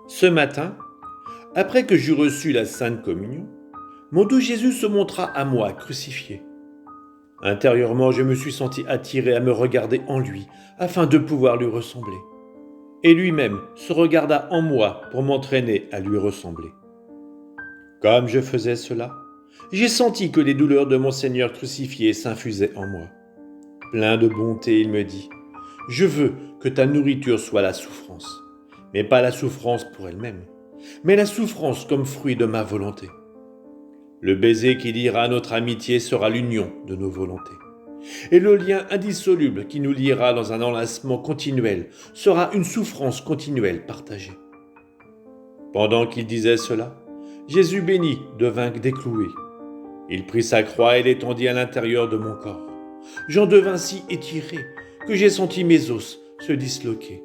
Ce matin, après que j'eus reçu la Sainte Communion, mon doux Jésus se montra à moi crucifié. Intérieurement, je me suis senti attiré à me regarder en lui, afin de pouvoir lui ressembler. Et lui-même se regarda en moi pour m'entraîner à lui ressembler. Comme je faisais cela, j'ai senti que les douleurs de mon Seigneur crucifié s'infusaient en moi. Plein de bonté, il me dit, « Je veux que ta nourriture soit la souffrance, mais pas la souffrance pour elle-même, mais la souffrance comme fruit de ma volonté. Le baiser qui liera notre amitié sera l'union de nos volontés. Et le lien indissoluble qui nous liera dans un enlacement continuel sera une souffrance continuelle partagée. » Pendant qu'il disait cela, Jésus béni devint décloué. Il prit sa croix et l'étendit à l'intérieur de mon corps. J'en devins si étiré que j'ai senti mes os se disloquer.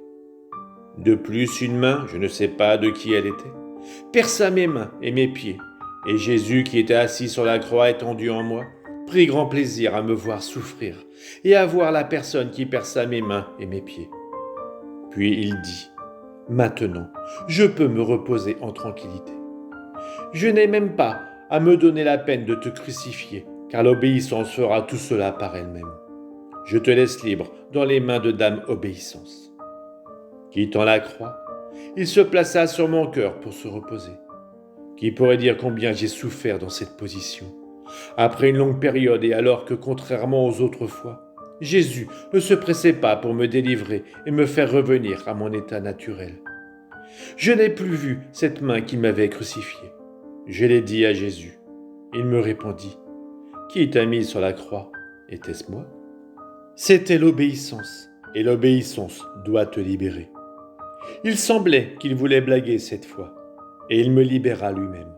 De plus, une main, je ne sais pas de qui elle était, perça mes mains et mes pieds, et Jésus, qui était assis sur la croix étendu en moi, prit grand plaisir à me voir souffrir et à voir la personne qui perça mes mains et mes pieds. Puis il dit, « Maintenant, je peux me reposer en tranquillité. Je n'ai même pas à me donner la peine de te crucifier, car l'obéissance fera tout cela par elle-même. Je te laisse libre dans les mains de Dame Obéissance. » Quittant la croix, il se plaça sur mon cœur pour se reposer. Qui pourrait dire combien j'ai souffert dans cette position? Après une longue période et alors que, contrairement aux autres fois, Jésus ne se pressait pas pour me délivrer et me faire revenir à mon état naturel. Je n'ai plus vu cette main qui m'avait crucifié. Je l'ai dit à Jésus. Il me répondit, « Qui t'a mis sur la croix? Était-ce moi ?» C'était l'obéissance, et l'obéissance doit te libérer. Il semblait qu'il voulait blaguer cette fois, et il me libéra lui-même.